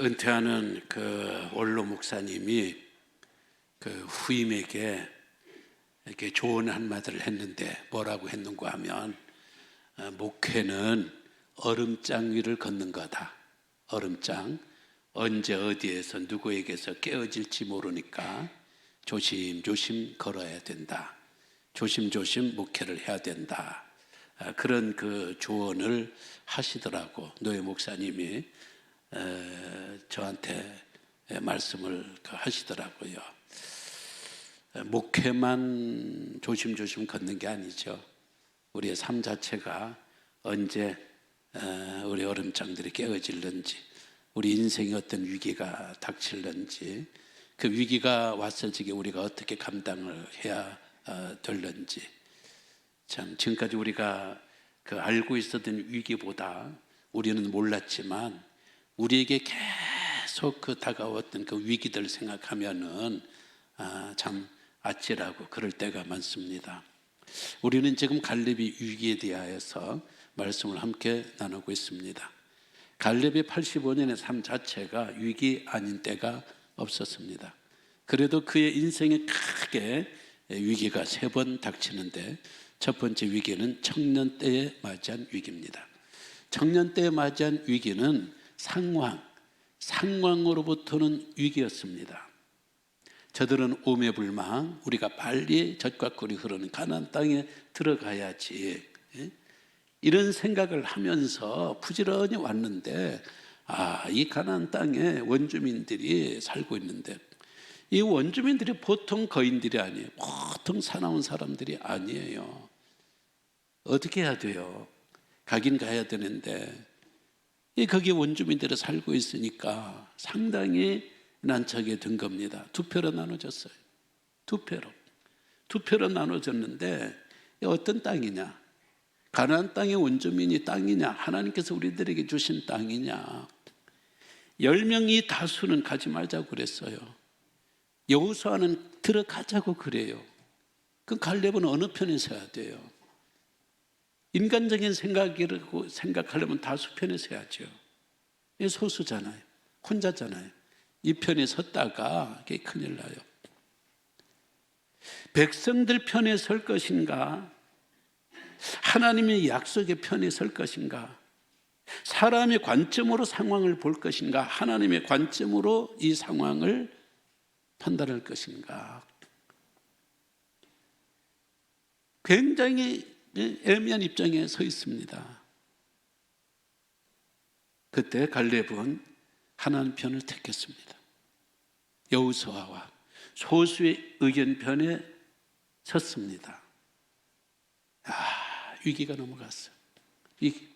은퇴하는 그 원로 목사님이 그 후임에게 이렇게 조언 한마디를 했는데 뭐라고 했는가 하면, 목회는 얼음장 위를 걷는 거다. 얼음장, 언제 어디에서 누구에게서 깨어질지 모르니까 조심조심 걸어야 된다. 조심조심 목회를 해야 된다. 그런 그 조언을 하시더라고. 노예 목사님이 저한테 말씀을 하시더라고요. 목회만 조심조심 걷는 게 아니죠. 우리의 삶 자체가 언제 우리 얼음장들이 깨어질는지, 우리 인생에 어떤 위기가 닥칠는지, 그 위기가 왔을 적에 우리가 어떻게 감당을 해야 될는지, 참 지금까지 우리가 그 알고 있었던 위기보다 우리는 몰랐지만 우리에게 계속 그 다가왔던 그 위기들 생각하면은 참 아찔하고 그럴 때가 많습니다. 우리는 지금 갈렙의 위기에 대하여서 말씀을 함께 나누고 있습니다. 갈렙의 85년의 삶 자체가 위기 아닌 때가 없었습니다. 그래도 그의 인생에 크게 위기가 3번 닥치는데, 첫 번째 위기는 청년 때에 맞이한 위기입니다. 청년 때에 맞이한 위기는 상황으로부터는 위기였습니다. 저들은 오매불망 우리가 빨리 젖과 꿀이 흐르는 가나안 땅에 들어가야지, 이런 생각을 하면서 부지런히 왔는데, 이 가나안 땅에 원주민들이 살고 있는데, 이 원주민들이 보통 거인들이 아니에요. 보통 사나운 사람들이 아니에요. 어떻게 해야 돼요? 가긴 가야 되는데 거기 원주민들이 살고 있으니까 상당히 난처하게 된 겁니다. 2표로 나눠졌어요. 2표로 나눠졌는데, 어떤 땅이냐? 가나안 땅의 원주민이 땅이냐? 하나님께서 우리들에게 주신 땅이냐? 10명이 다수는 가지 말자고 그랬어요. 여호수아는 들어가자고 그래요. 그럼 갈렙은 어느 편에 서야 돼요? 인간적인 생각이라고 생각하려면 다수 편에 서야죠. 소수잖아요. 혼자잖아요. 이 편에 섰다가 큰일 나요. 백성들 편에 설 것인가? 하나님의 약속의 편에 설 것인가? 사람의 관점으로 상황을 볼 것인가? 하나님의 관점으로 이 상황을 판단할 것인가? 굉장히 애매한 입장에 서 있습니다. 그때 갈렙은 하나님 편을 택했습니다. 여호수아와 소수의 의견 편에 섰습니다. 위기가 넘어갔어요. 위기.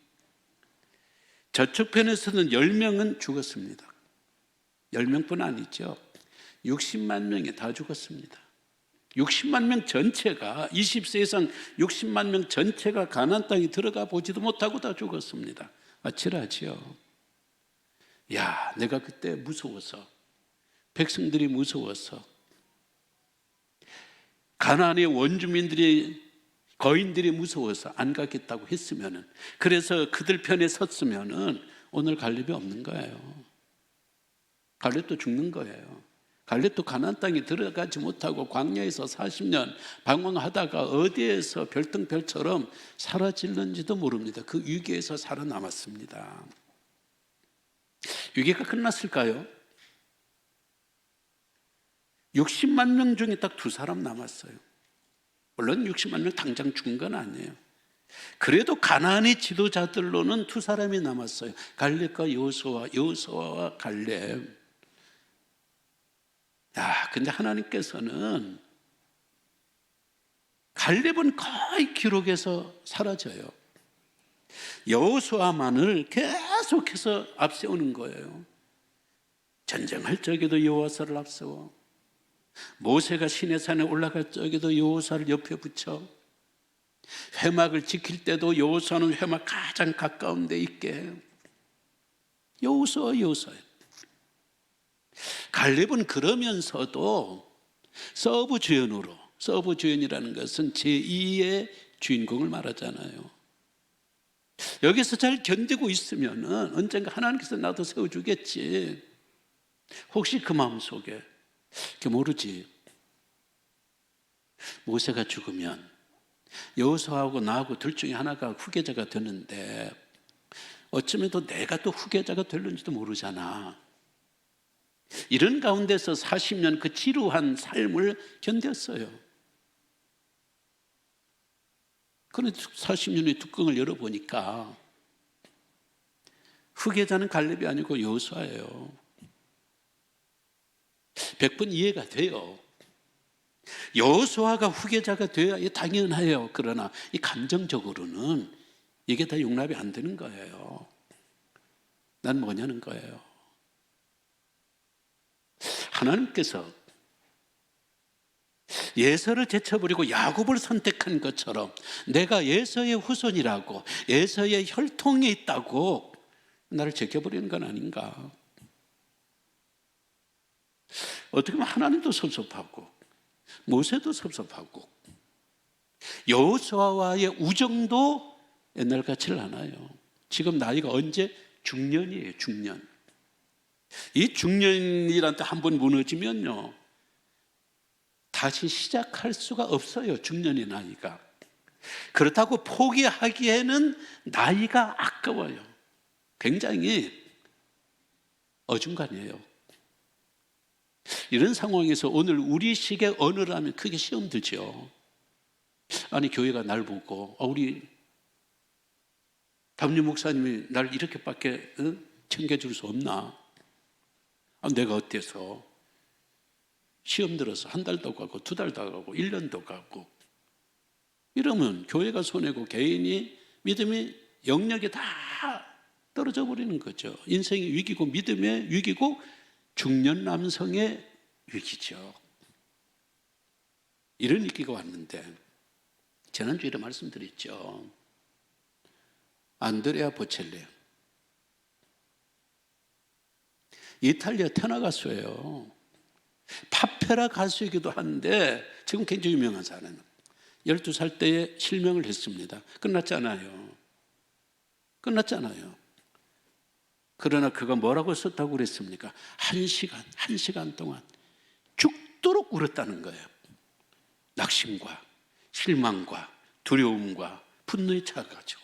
저쪽 편에서는 10명은 죽었습니다. 10명뿐 아니죠. 60만 명이 다 죽었습니다. 60만 명 전체가, 20세 이상 60만 명 전체가 가나안 땅에 들어가 보지도 못하고 다 죽었습니다. 아찔하지요. 내가 그때 무서워서, 백성들이 무서워서, 가나안의 원주민들이, 거인들이 무서워서 안 가겠다고 했으면은, 그래서 그들 편에 섰으면은 오늘 갈렙이 없는 거예요. 갈렙도 죽는 거예요. 갈렙도 가나안 땅에 들어가지 못하고 광야에서 40년 방황하다가 어디에서 별똥별처럼 사라질는지도 모릅니다. 그 위기에서 살아남았습니다. 위기가 끝났을까요? 60만 명 중에 딱 2사람 남았어요. 물론 60만 명 당장 죽은 건 아니에요. 그래도 가나안의 지도자들로는 2사람이 남았어요. 갈렙과 여호수아와 갈렙. 근데 하나님께서는, 갈렙은 거의 기록에서 사라져요. 여호수아만을 계속해서 앞세우는 거예요. 전쟁할 적에도 여호수아를 앞세워, 모세가 시내산에 올라갈 적에도 여호수아를 옆에 붙여, 회막을 지킬 때도 여호수아는 회막 가장 가까운 데 있게. 여호수아. 갈렙은 그러면서도 서브 주연으로, 서브 주연이라는 것은 제2의 주인공을 말하잖아요. 여기서 잘 견디고 있으면 언젠가 하나님께서 나도 세워주겠지. 혹시 그 마음속에 모르지. 모세가 죽으면 여호수아하고 나하고 둘 중에 하나가 후계자가 되는데 어쩌면 또 내가 또 후계자가 될는지도 모르잖아. 이런 가운데서 40년 그 지루한 삶을 견뎠어요. 그런데 40년의 뚜껑을 열어보니까 후계자는 갈렙이 아니고 여호수아예요. 100번 이해가 돼요. 여호수아가 후계자가 되어야 당연해요. 그러나 이 감정적으로는 이게 다 용납이 안 되는 거예요. 난 뭐냐는 거예요. 하나님께서 예서를 제쳐버리고 야곱을 선택한 것처럼 내가 예서의 후손이라고, 예서의 혈통이 있다고 나를 제껴버리는 건 아닌가. 어떻게 보면 하나님도 섭섭하고 모세도 섭섭하고 여호수아와의 우정도 옛날 같지를 않아요. 지금 나이가 언제? 중년이에요. 중년. 이 중년이란 때 한 번 무너지면요 다시 시작할 수가 없어요. 중년의 나이가. 그렇다고 포기하기에는 나이가 아까워요. 굉장히 어중간해요. 이런 상황에서 오늘 우리식의 언어라면 크게 시험 들죠. 아니 교회가 날 보고 우리 담임 목사님이 날 이렇게밖에 챙겨줄 수 없나? 내가 어때서? 시험 들어서 한 달도 가고 두 달도 가고 1년도 가고 이러면 교회가 손해고 개인이 믿음이 영역이 다 떨어져 버리는 거죠. 인생의 위기고 믿음의 위기고 중년 남성의 위기죠. 이런 위기가 왔는데 지난주에 말씀드렸죠. 안드레아 보첼리 이탈리아 테너 가수예요. 파페라 가수이기도 한데 지금 굉장히 유명한 사람. 12살 때에 실명을 했습니다. 끝났잖아요. 그러나 그가 뭐라고 썼다고 그랬습니까? 1시간 동안 죽도록 울었다는 거예요. 낙심과 실망과 두려움과 분노에 차가지고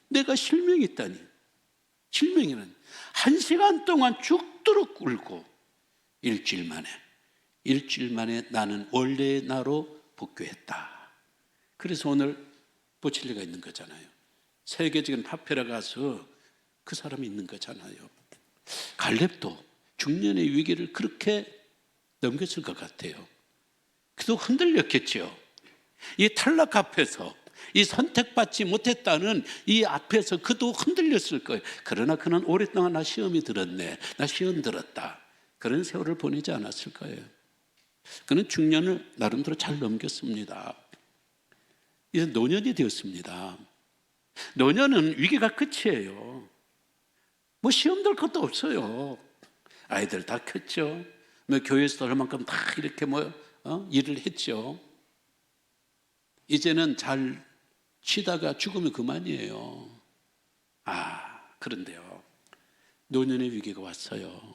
내가 실명이 있다니. 실명이란 1시간 동안 죽도록 울고 일주일 만에 나는 원래의 나로 복귀했다. 그래서 오늘 보칠리가 있는 거잖아요. 세계적인 파페라 가수 그 사람이 있는 거잖아요. 갈렙도 중년의 위기를 그렇게 넘겼을 것 같아요. 그도 흔들렸겠죠. 이 탈락 앞에서 이 선택받지 못했다는 이 앞에서 그도 흔들렸을 거예요. 그러나 그는 오랫동안 나 시험이 들었네, 나 시험 들었다, 그런 세월을 보내지 않았을 거예요. 그는 중년을 나름대로 잘 넘겼습니다. 이제 노년이 되었습니다. 노년은 위기가 끝이에요. 뭐 시험 들 것도 없어요. 아이들 다 컸죠. 뭐 교회에서 얼만큼 다 이렇게 일을 했죠. 이제는 잘 쉬다가 죽으면 그만이에요. 그런데요, 노년의 위기가 왔어요.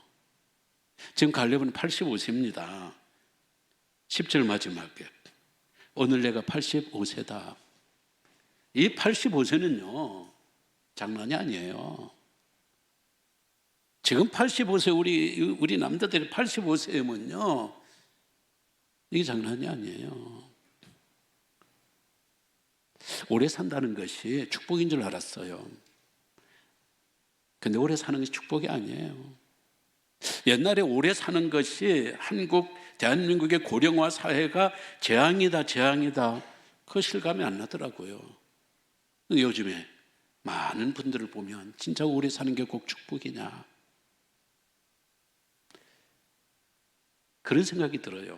지금 갈렙은 85세입니다. 10절 마지막에 오늘 내가 85세다. 이 85세는요 장난이 아니에요. 지금 85세 우리 남자들이 85세면요 이게 장난이 아니에요. 오래 산다는 것이 축복인 줄 알았어요. 근데 오래 사는 것이 축복이 아니에요. 옛날에 오래 사는 것이 대한민국의 고령화 사회가 재앙이다 그 실감이 안 나더라고요. 요즘에 많은 분들을 보면 진짜 오래 사는 게 꼭 축복이냐, 그런 생각이 들어요.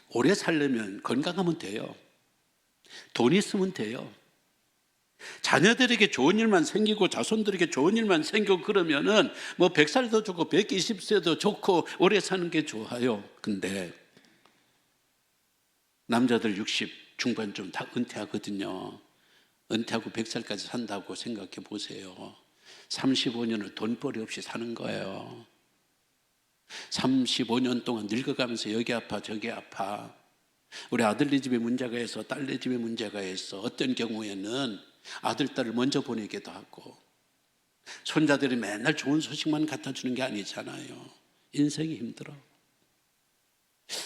오래 살려면 건강하면 돼요. 돈 있으면 돼요. 자녀들에게 좋은 일만 생기고 자손들에게 좋은 일만 생기고 그러면은 뭐 100살도 좋고 120세도 좋고 오래 사는 게 좋아요. 근데 남자들 60 중반쯤 다 은퇴하거든요. 은퇴하고 100살까지 산다고 생각해 보세요. 35년을 돈벌이 없이 사는 거예요. 35년 동안 늙어가면서 여기 아파 저기 아파. 우리 아들네 집에 문제가 있어, 딸네 집에 문제가 있어. 어떤 경우에는 아들, 딸을 먼저 보내기도 하고, 손자들이 맨날 좋은 소식만 갖다 주는 게 아니잖아요. 인생이 힘들어.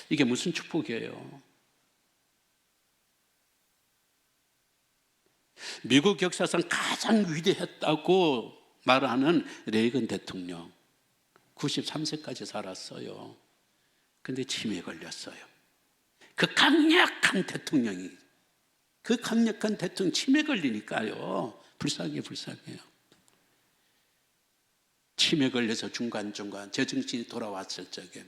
이게 무슨 축복이에요? 미국 역사상 가장 위대했다고 말하는 레이건 대통령 93세까지 살았어요. 근데 치매에 걸렸어요. 그 강력한 대통령 치매 걸리니까요. 불쌍해요. 치매 걸려서 중간중간 제정신이 돌아왔을 적에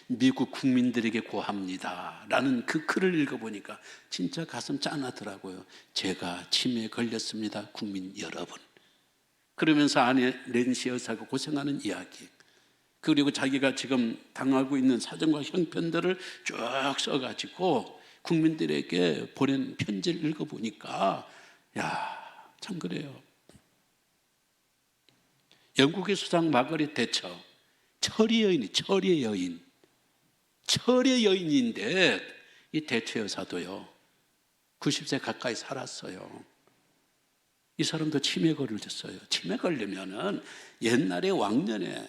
미국 국민들에게 고합니다 라는 그 글을 읽어보니까 진짜 가슴 짠하더라고요. 제가 치매에 걸렸습니다, 국민 여러분. 그러면서 아내 낸시 여사가 고생하는 이야기, 그리고 자기가 지금 당하고 있는 사정과 형편들을 쭉 써가지고 국민들에게 보낸 편지를 읽어보니까 참 그래요. 영국의 수상 마거릿 대처, 철의 여인인데 이 대처 여사도요 90세 가까이 살았어요. 이 사람도 치매 걸렸어요. 치매 걸리면은 옛날에 왕년에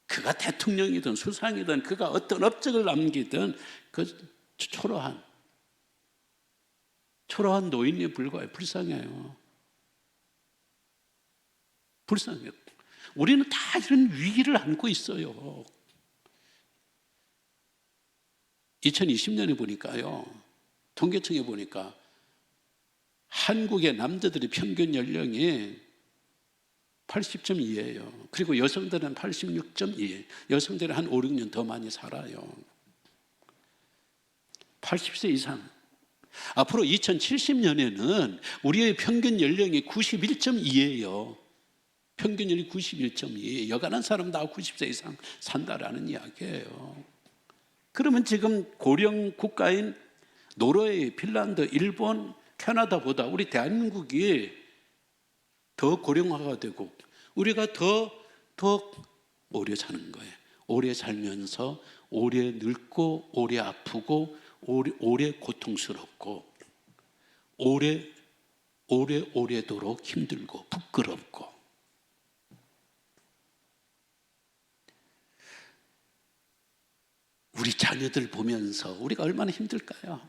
그가 대통령이든 수상이든 그가 어떤 업적을 남기든 그 초라한 노인에 불과해요. 불쌍해요. 우리는 다 이런 위기를 안고 있어요. 2020년에 보니까요, 통계청에 보니까 한국의 남자들의 평균 연령이 80.2예요. 그리고 여성들은 86.2예요. 여성들은 한 5, 6년 더 많이 살아요. 80세 이상. 앞으로 2070년에는 우리의 평균 연령이 91.2예요. 평균 연령이 91.2. 여간한 사람 다 90세 이상 산다라는 이야기예요. 그러면 지금 고령 국가인 노르웨이, 핀란드, 일본, 캐나다보다 우리 대한민국이 더 고령화가 되고 우리가 더 오래 사는 거예요. 오래 살면서 오래 늙고 오래 아프고 오래 고통스럽고 오래도록 힘들고 부끄럽고. 우리 자녀들 보면서 우리가 얼마나 힘들까요?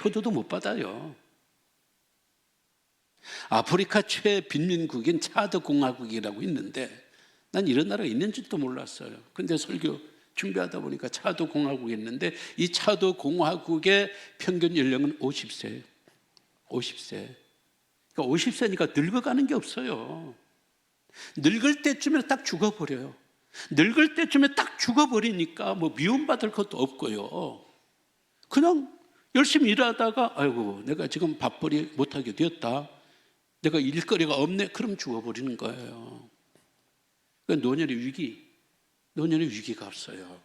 효도도 못 받아요. 아프리카 최빈민국인 차드 공화국이라고 있는데 난 이런 나라가 있는 줄도 몰랐어요. 근데 설교 준비하다 보니까 차드 공화국이 있는데 이 차드 공화국의 평균 연령은 50세예요. 50세. 그러니까 50세니까 늙어가는 게 없어요. 늙을 때쯤에 딱 죽어버려요. 늙을 때쯤에 딱 죽어버리니까 뭐 미움받을 것도 없고요. 그냥 열심히 일하다가 아이고 내가 지금 밥벌이 못하게 되었다, 내가 일거리가 없네, 그럼 죽어버리는 거예요. 그러니까 노년의 위기가 없어요.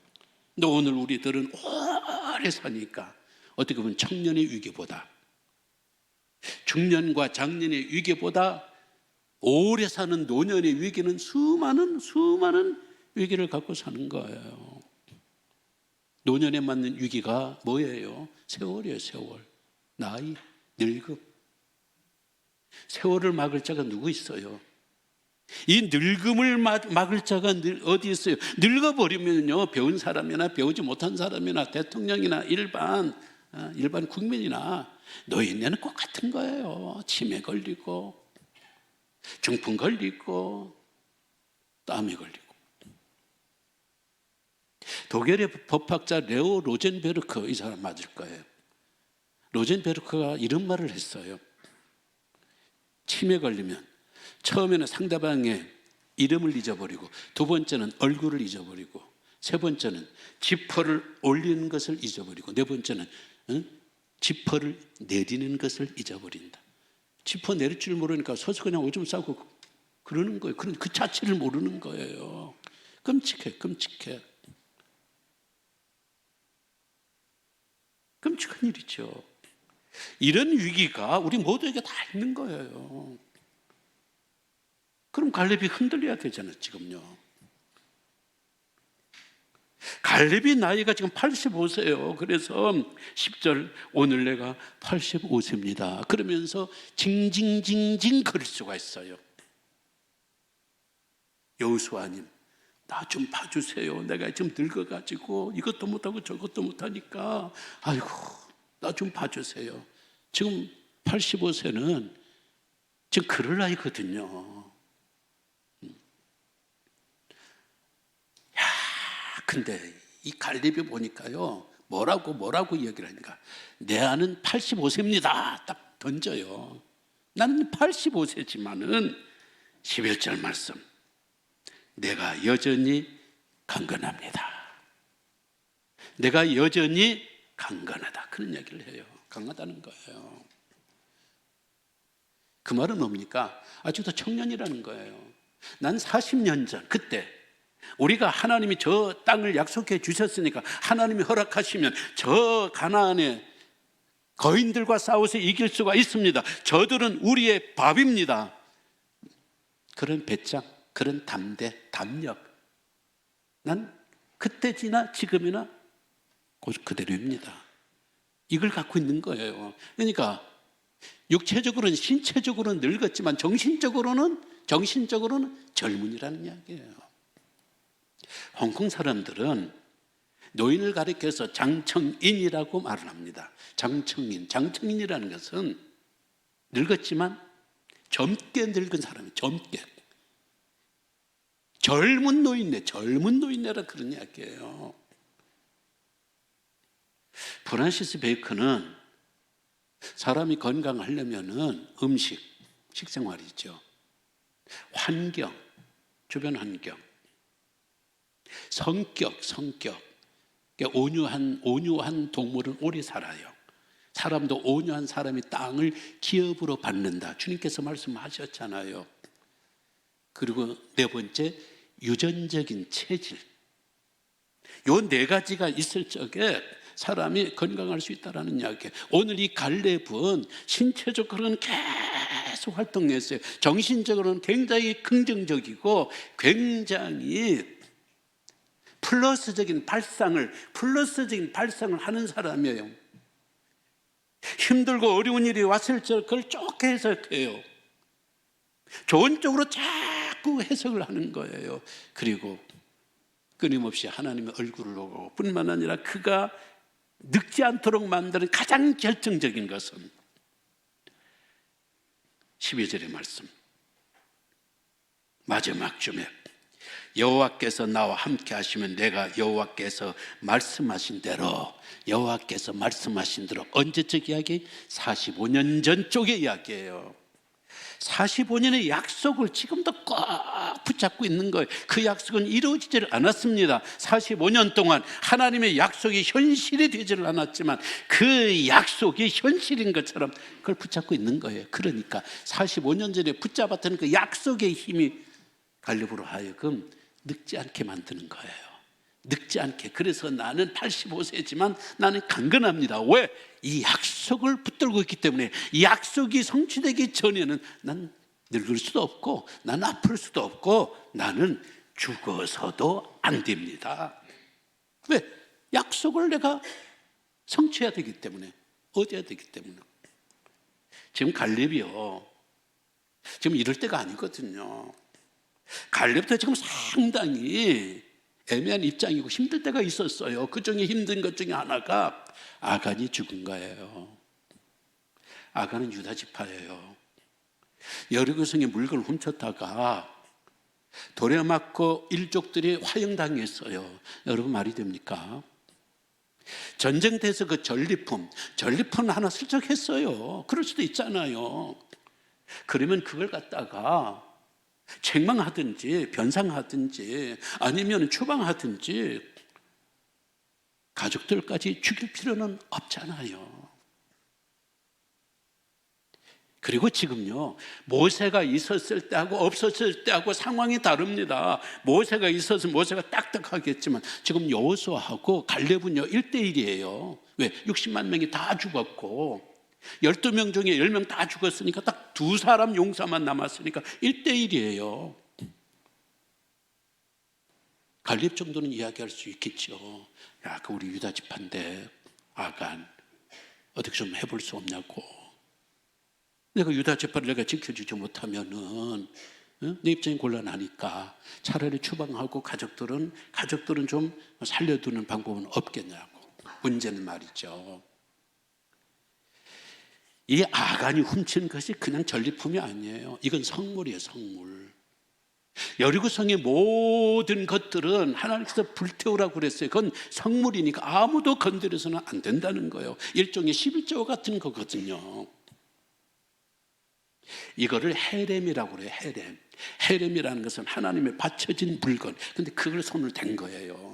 근데 오늘 우리들은 오래 사니까 어떻게 보면 청년의 위기보다, 중년과 장년의 위기보다 오래 사는 노년의 위기는 수많은 위기를 갖고 사는 거예요. 노년에 맞는 위기가 뭐예요? 세월이에요. 세월. 나이, 늙음. 세월을 막을 자가 누구 있어요? 이 늙음을 막을 자가 어디 있어요? 늙어버리면요, 배운 사람이나 배우지 못한 사람이나 대통령이나 일반 국민이나 노인네는 똑같은 거예요. 치매 걸리고 중풍 걸리고 땀에 걸리고. 독일의 법학자 레오 로젠베르크, 이 사람 맞을 거예요. 로젠베르크가 이런 말을 했어요. 치매 걸리면 처음에는 상대방의 이름을 잊어버리고, 두 번째는 얼굴을 잊어버리고, 세 번째는 지퍼를 올리는 것을 잊어버리고, 네 번째는 지퍼를 내리는 것을 잊어버린다. 지퍼 내릴 줄 모르니까 서서 그냥 오줌 싸고 그러는 거예요. 그 자체를 모르는 거예요. 끔찍해, 끔찍해. 끔찍한 일이죠. 이런 위기가 우리 모두에게 다 있는 거예요. 그럼 갈렙이 흔들려야 되잖아요, 지금요. 갈렙이 나이가 지금 85세예요. 그래서 10절 오늘 내가 85세입니다. 그러면서 징징징징 거릴 수가 있어요. 여호수아님, 나 좀 봐주세요. 내가 지금 늙어가지고 이것도 못하고 저것도 못하니까 아이고 나 좀 봐주세요. 지금 85세는 지금 그럴 나이거든요. 근데 이 갈렙이 보니까요, 뭐라고 이야기를 하니까 내 아는 85세입니다. 딱 던져요. 나는 85세지만은 11절 말씀, 내가 여전히 강건합니다. 내가 여전히 강건하다. 그런 얘기를 해요. 강하다는 거예요. 그 말은 뭡니까? 아직도 청년이라는 거예요. 난 40년 전 그때 우리가 하나님이 저 땅을 약속해 주셨으니까 하나님이 허락하시면 저 가나안의 거인들과 싸워서 이길 수가 있습니다. 저들은 우리의 밥입니다. 그런 배짱, 그런 담대, 담력, 난 그때지나 지금이나 그대로입니다. 이걸 갖고 있는 거예요. 그러니까 육체적으로는, 신체적으로는 늙었지만 정신적으로는 젊은이라는 이야기예요. 홍콩 사람들은 노인을 가리켜서 장청인이라고 말을 합니다. 장청인이라는 것은 늙었지만 젊게 늙은 사람이 젊게. 젊은 노인네라 그런 이야기예요. 프란시스 베이컨은 사람이 건강하려면은 식생활이죠. 환경, 주변 환경, 성격. 그러니까 온유한 동물은 오래 살아요. 사람도 온유한 사람이 땅을 기업으로 받는다. 주님께서 말씀하셨잖아요. 그리고 네 번째, 유전적인 체질. 요 네 가지가 있을 적에 사람이 건강할 수 있다는 이야기예요. 오늘 이 갈렙은 신체적으로는 계속 활동했어요. 정신적으로는 굉장히 긍정적이고 굉장히 플러스적인 발상을 하는 사람이에요. 힘들고 어려운 일이 왔을 때 그걸 쭉 해석해요. 좋은 쪽으로 자꾸 해석을 하는 거예요. 그리고 끊임없이 하나님의 얼굴을 보고 뿐만 아니라 그가 늙지 않도록 만드는 가장 결정적인 것은 12절의 말씀, 마지막 쯤에 여호와께서 나와 함께 하시면 내가 여호와께서 말씀하신 대로 언제적 이야기? 45년 전 쪽의 이야기예요. 45년의 약속을 지금도 꼭 붙잡고 있는 거예요. 그 약속은 이루어지지 않았습니다. 45년 동안 하나님의 약속이 현실이 되지를 않았지만 그 약속이 현실인 것처럼 그걸 붙잡고 있는 거예요. 그러니까 45년 전에 붙잡았던 그 약속의 힘이 갈렙으로 하여금 늙지 않게 만드는 거예요. 늙지 않게. 그래서 나는 85세지만 나는 강건합니다. 왜? 이 약속을 붙들고 있기 때문에. 이 약속이 성취되기 전에는 난 늙을 수도 없고 난 아플 수도 없고 나는 죽어서도 안 됩니다. 왜? 약속을 내가 성취해야 되기 때문에, 얻어야 되기 때문에. 지금 갈렙이요, 지금 이럴 때가 아니거든요. 갈렙도 지금 상당히 애매한 입장이고 힘들 때가 있었어요. 그 중에 힘든 것 중에 하나가 아간이 죽은 거예요. 아간은 유다 지파예요. 여리고성의 물건을 훔쳤다가 돌에 맞고 일족들이 화형당했어요. 여러분 말이 됩니까? 전쟁터에서 그 전리품 하나 슬쩍 했어요. 그럴 수도 있잖아요. 그러면 그걸 갖다가 책망하든지 변상하든지 아니면 추방하든지 가족들까지 죽일 필요는 없잖아요. 그리고 지금요, 모세가 있었을 때하고 없었을 때하고 상황이 다릅니다. 모세가 있었으면 모세가 딱딱하겠지만 지금 여호수아하고 갈렙은요 1대1이에요. 왜? 60만 명이 다 죽었고 12명 중에 10명 다 죽었으니까 딱 두 사람 용사만 남았으니까 1대1이에요. 갈렙 정도는 이야기할 수 있겠죠. 야, 그 우리 유다 지파인데 아간 어떻게 좀 해볼 수 없냐고. 내가 유다 지파를 내가 지켜주지 못하면은 내 입장이 곤란하니까 차라리 추방하고 가족들은 좀 살려두는 방법은 없겠냐고. 문제는 말이죠, 이 아간이 훔친 것이 그냥 전리품이 아니에요. 이건 성물이에요, 성물. 여리고성의 모든 것들은 하나님께서 불태우라고 그랬어요. 그건 성물이니까 아무도 건드려서는 안 된다는 거예요. 일종의 11조 같은 거거든요. 이거를 헤렘이라고 그래요. 헤렘이라는 것은 하나님의 바쳐진 물건. 근데 그걸 손을 댄 거예요.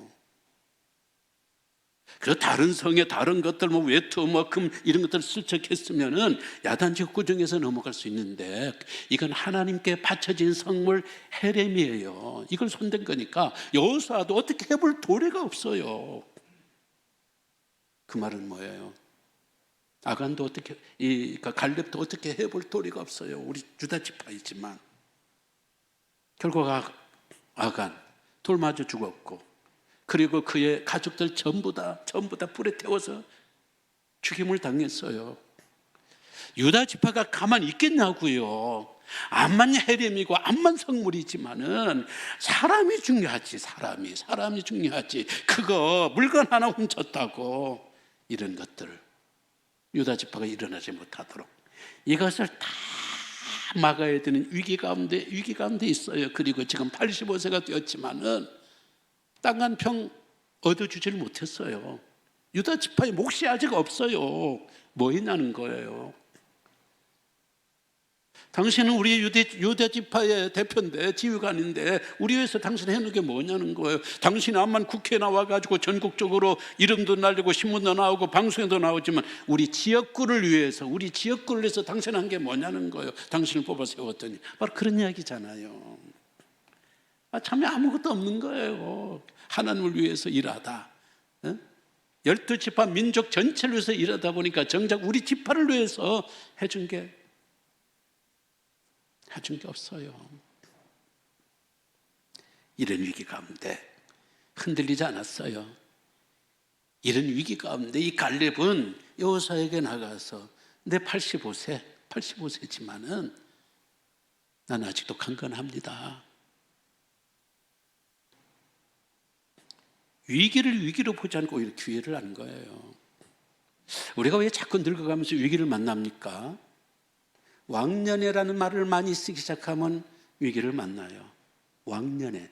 그래서 다른 성에 다른 것들 외투 금 이런 것들을 슬쩍했으면은 야단치 구정에서 넘어갈 수 있는데 이건 하나님께 바쳐진 성물 헤렘이에요. 이걸 손댄 거니까 여호수아도 어떻게 해볼 도리가 없어요. 그 말은 뭐예요? 아간도 어떻게, 갈렙도 어떻게 해볼 도리가 없어요. 우리 유다 지파이지만 결국 아간 돌 맞아 죽었고, 그리고 그의 가족들 전부 다 불에 태워서 죽임을 당했어요. 유다 지파가 가만히 있겠냐고요. 암만 헤렘이고 암만 성물이지만은 사람이 중요하지. 사람이 중요하지. 그거 물건 하나 훔쳤다고 이런 것들 유다 지파가 일어나지 못하도록 이것을 다 막아야 되는 위기 가운데 있어요. 그리고 지금 85세가 되었지만은 땅 한 평 얻어주질 못했어요. 유다 지파의 몫이 아직 없어요. 뭐 했냐는 거예요. 당신은 우리 유다 지파의 대표인데, 지휘관인데 우리 위해서 당신 해놓은 게 뭐냐는 거예요. 당신이 암만 국회에 나와가지고 전국적으로 이름도 날리고 신문도 나오고 방송에도 나오지만 우리 지역구를 위해서 당신 한 게 뭐냐는 거예요. 당신을 뽑아 세웠더니 바로 그런 이야기잖아요. 참 아무것도 없는 거예요. 하나님을 위해서 일하다, 12지파 민족 전체를 위해서 일하다 보니까 정작 우리 지파를 위해서 해준 게 없어요. 이런 위기 가운데 흔들리지 않았어요. 이런 위기 가운데 이 갈렙은 여호수아에게 나가서 내 85세지만은 난 아직도 강건합니다. 위기를 위기로 보지 않고 오히려 기회를 한 거예요. 우리가 왜 자꾸 늙어가면서 위기를 만납니까? 왕년회라는 말을 많이 쓰기 시작하면 위기를 만나요. 왕년회.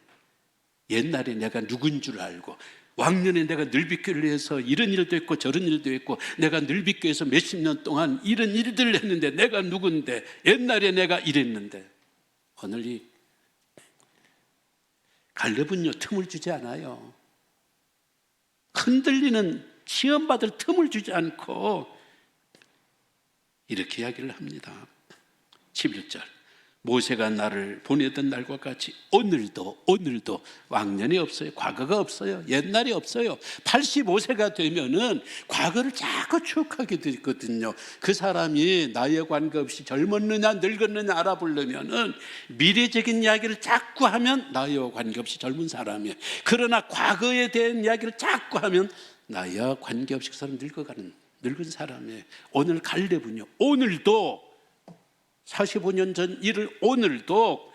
옛날에 내가 누군 줄 알고, 왕년에 내가 늘비교를 해서 이런 일도 했고 저런 일도 했고, 내가 늘비교에서 몇십 년 동안 이런 일들을 했는데 내가 누군데, 옛날에 내가 이랬는데. 오늘 이 갈렙은요 틈을 주지 않아요. 흔들리는 시험받을 틈을 주지 않고 이렇게 이야기를 합니다. 11절, 모세가 나를 보내던 날과 같이 오늘도 왕년이 없어요. 과거가 없어요. 옛날이 없어요. 85세가 되면은 과거를 자꾸 추억하게 되거든요. 그 사람이 나에 관계없이 젊었느냐 늙었느냐 알아보려면은 미래적인 이야기를 자꾸 하면 나와 관계없이 젊은 사람이에요. 그러나 과거에 대한 이야기를 자꾸 하면 나와 관계없이 그 사람 늙은 사람이에요. 오늘 갈렙은요, 오늘도 45년 전 일을 오늘도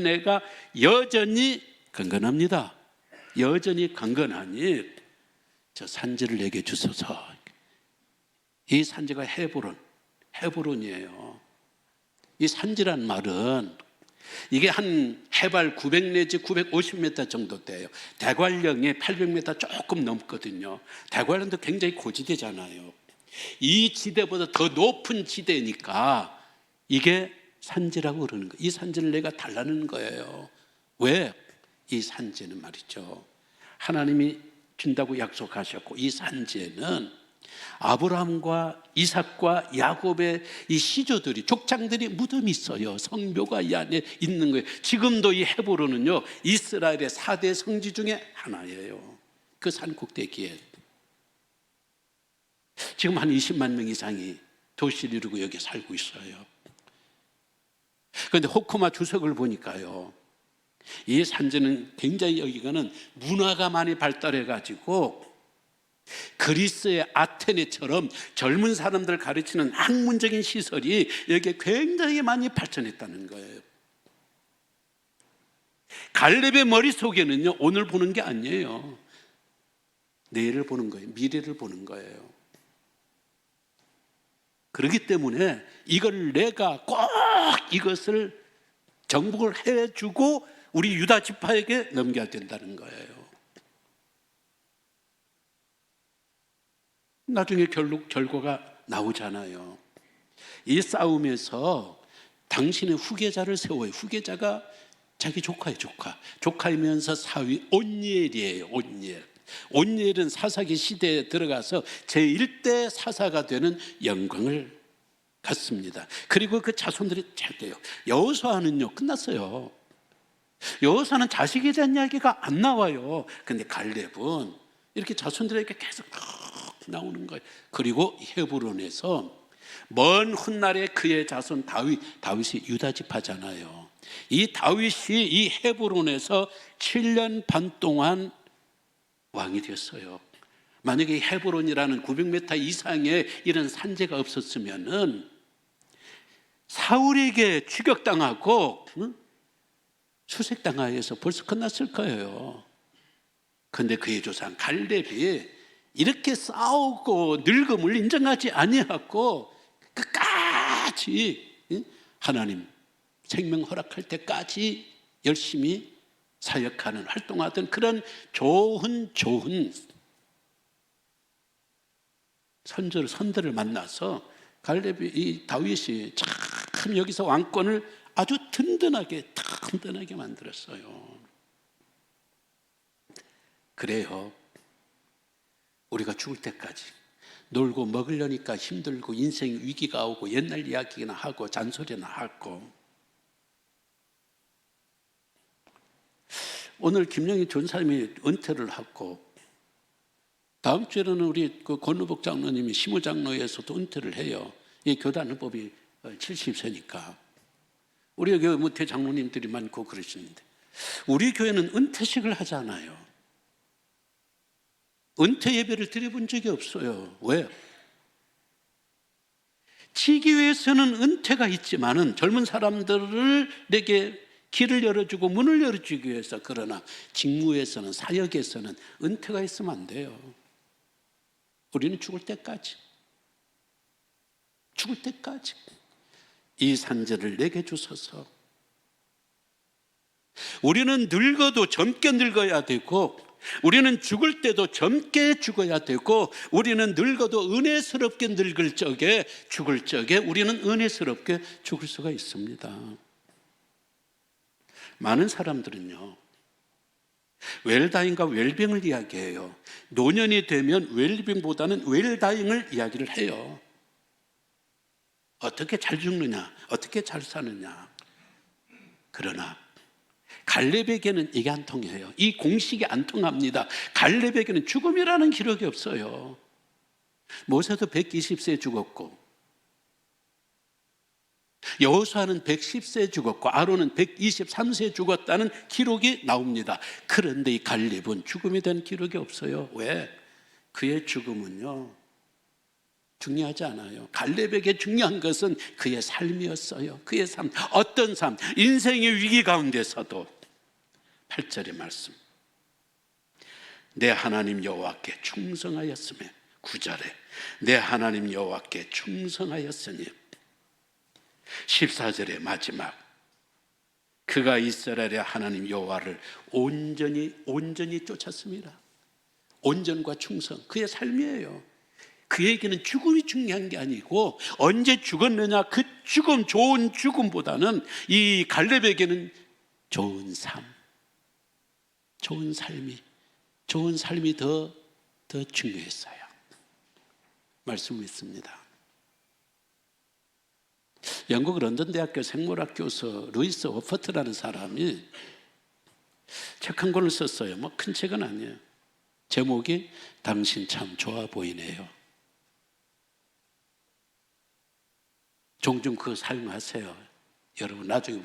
내가 여전히 강건합니다. 여전히 강건하니 저 산지를 내게 주소서. 이 산지가 헤브론이에요. 이 산지란 말은 이게 한 해발 900 내지 950m 정도 돼요. 대관령에 800m 조금 넘거든요. 대관령도 굉장히 고지대잖아요. 이 지대보다 더 높은 지대니까 이게 산지라고 그러는 거예요. 이 산지를 내가 달라는 거예요. 왜? 이 산지는 말이죠, 하나님이 준다고 약속하셨고, 이 산지에는 아브라함과 이삭과 야곱의 이 시조들이, 족장들이 무덤이 있어요. 성묘가 이 안에 있는 거예요. 지금도 이 헤브론은요, 이스라엘의 4대 성지 중에 하나예요. 그 산 꼭대기에 지금 한 20만 명 이상이 도시를 이루고 여기 살고 있어요. 그런데 호코마 주석을 보니까요, 이 산지는 굉장히 여기가는 문화가 많이 발달해 가지고 그리스의 아테네처럼 젊은 사람들을 가르치는 학문적인 시설이 여기에 굉장히 많이 발전했다는 거예요. 갈렙의 머릿속에는요, 오늘 보는 게 아니에요. 내일을 보는 거예요. 미래를 보는 거예요. 그렇기 때문에 이걸 내가 꼭 이것을 정복을 해주고 우리 유다 지파에게 넘겨야 된다는 거예요. 나중에 결과가 나오잖아요. 이 싸움에서 당신의 후계자를 세워요. 후계자가 자기 조카예요. 조카이면서 사위 온니엘이에요. 온니엘은 사사기 시대에 들어가서 제1대 사사가 되는 영광을 갖습니다. 그리고 그 자손들이 잘 돼요. 여호수아는요, 끝났어요. 여호수아는 자식에 대한 이야기가 안 나와요. 근데 갈렙은 이렇게 자손들에게 계속 나오는 거예요. 그리고 헤브론에서 먼 훗날에 그의 자손 다윗이 유다 지파잖아요. 이 다윗이 이 헤브론에서 7년 반 동안 왕이 됐어요. 만약에 헤브론이라는 900m 이상의 이런 산지가 없었으면은 사울에게 추격당하고 수색당하여서 벌써 끝났을 거예요. 그런데 그의 조상 갈렙이 이렇게 싸우고 늙음을 인정하지 아니하고 끝까지 하나님 생명 허락할 때까지 열심히 사역하는, 활동하던 그런 좋은 선들을 만나서 갈렙이, 이 다윗이 참 여기서 왕권을 아주 든든하게 만들었어요. 그래요. 우리가 죽을 때까지 놀고 먹으려니까 힘들고 인생 위기가 오고 옛날 이야기나 하고 잔소리나 하고, 오늘 김영희 전사님이 은퇴를 하고 다음 주에는 우리 그 권우복 장로님이 시무장로에서도 은퇴를 해요. 이 교단법이 70세니까 우리 교회 대장로님들이 많고 그러시는데, 우리 교회는 은퇴식을 하잖아요. 은퇴 예배를 드려본 적이 없어요. 왜? 지기회에서는 은퇴가 있지만은 젊은 사람들을 내게 길을 열어주고 문을 열어주기 위해서, 그러나 직무에서는, 사역에서는 은퇴가 있으면 안 돼요. 우리는 죽을 때까지 이 산지를 내게 주소서. 우리는 늙어도 젊게 늙어야 되고, 우리는 죽을 때도 젊게 죽어야 되고, 우리는 늙어도 은혜스럽게 늙을 적에, 죽을 적에 우리는 은혜스럽게 죽을 수가 있습니다. 많은 사람들은요, 웰다잉과 웰빙을 이야기해요. 노년이 되면 웰빙보다는 웰다잉을 이야기를 해요. 어떻게 잘 죽느냐, 어떻게 잘 사느냐. 그러나 갈렙에게는 이게 안 통해요. 이 공식이 안 통합니다. 갈렙에게는 죽음이라는 기록이 없어요. 모세도 120세에 죽었고, 여호수아는 110세에 죽었고, 아론은 123세에 죽었다는 기록이 나옵니다. 그런데 이 갈렙은 죽음에 대한 기록이 없어요. 왜? 그의 죽음은요, 중요하지 않아요. 갈렙에게 중요한 것은 그의 삶이었어요. 그의 삶, 어떤 삶, 인생의 위기 가운데서도 8절의 말씀, 내 하나님 여호와께 충성하였으며, 9절에 내 하나님 여호와께 충성하였으니, 14절의 마지막, 그가 이스라엘의 하나님 여호와를 온전히 쫓았습니다. 온전과 충성, 그의 삶이에요. 그에게는 죽음이 중요한 게 아니고 언제 죽었느냐, 그 죽음, 좋은 죽음보다는 이 갈렙에게는 좋은 삶이 좋은 삶이 더 중요했어요. 말씀 믿습니다. 영국 런던 대학교 생물학 교수 루이스 워퍼트라는 사람이 책 한 권을 썼어요. 뭐 큰 책은 아니에요. 제목이 당신 참 좋아 보이네요. 종종 그거 사용하세요. 여러분 나중에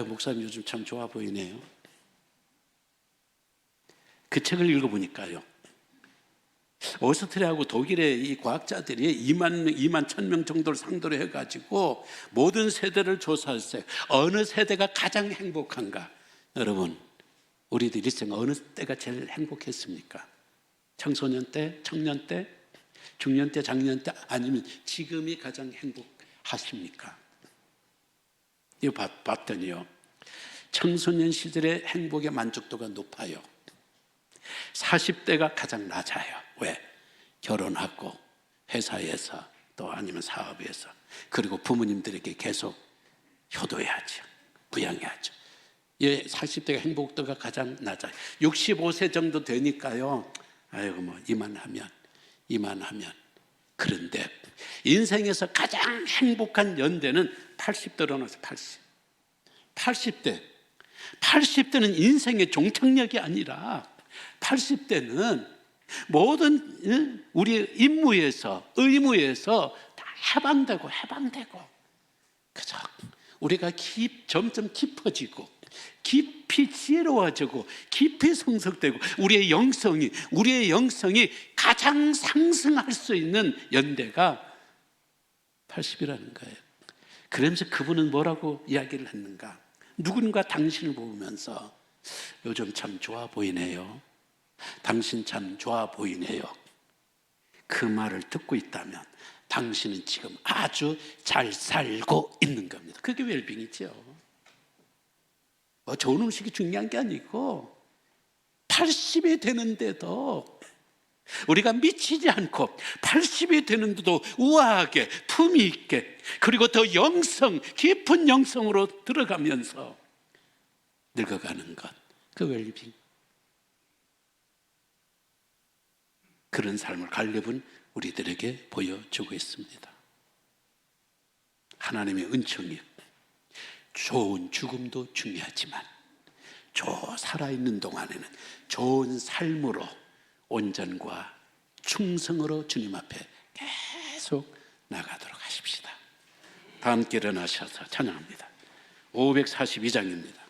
목사님 요즘 참 좋아 보이네요. 그 책을 읽어보니까요, 오스트리아하고 독일의 이 과학자들이 2만 1,000명 정도를 상대로 해가지고 모든 세대를 조사했어요. 어느 세대가 가장 행복한가? 여러분, 우리들 일생 어느 때가 제일 행복했습니까? 청소년 때, 청년 때, 중년 때, 장년 때, 아니면 지금이 가장 행복하십니까? 이거 봤더니요, 청소년 시절의 행복의 만족도가 높아요. 40대가 가장 낮아요. 왜? 결혼하고 회사에서 또 아니면 사업에서, 그리고 부모님들에게 계속 효도해야죠. 부양해야죠. 40대가 행복도가 가장 낮아요. 65세 정도 되니까요, 아이고 뭐 이만하면. 그런데 인생에서 가장 행복한 연대는 80대로 나서 80대는 인생의 종착역이 아니라 80대는 모든 우리 임무에서, 의무에서 다 해방되고 그죠? 우리가 점점 깊어지고 깊이 지혜로워지고 깊이 성숙되고 우리의 영성이 가장 상승할 수 있는 연대가 80이라는 거예요. 그러면서 그분은 뭐라고 이야기를 했는가? 누군가 당신을 보면서 요즘 참 좋아 보이네요. 당신 참 좋아 보이네요. 그 말을 듣고 있다면 당신은 지금 아주 잘 살고 있는 겁니다. 그게 웰빙이죠. 좋은 음식이 중요한 게 아니고 80이 되는데도 우리가 미치지 않고 80이 되는데도 우아하게 품위 있게, 그리고 더 깊은 영성으로 들어가면서 늙어가는 것, 그 웰빙. 그런 삶을 갈렙은 우리들에게 보여주고 있습니다. 하나님의 은총이 좋은 죽음도 중요하지만 살아있는 동안에는 좋은 삶으로, 온전과 충성으로 주님 앞에 계속 나가도록 하십시다. 다 함께 일어나셔서 찬양합니다. 542장입니다.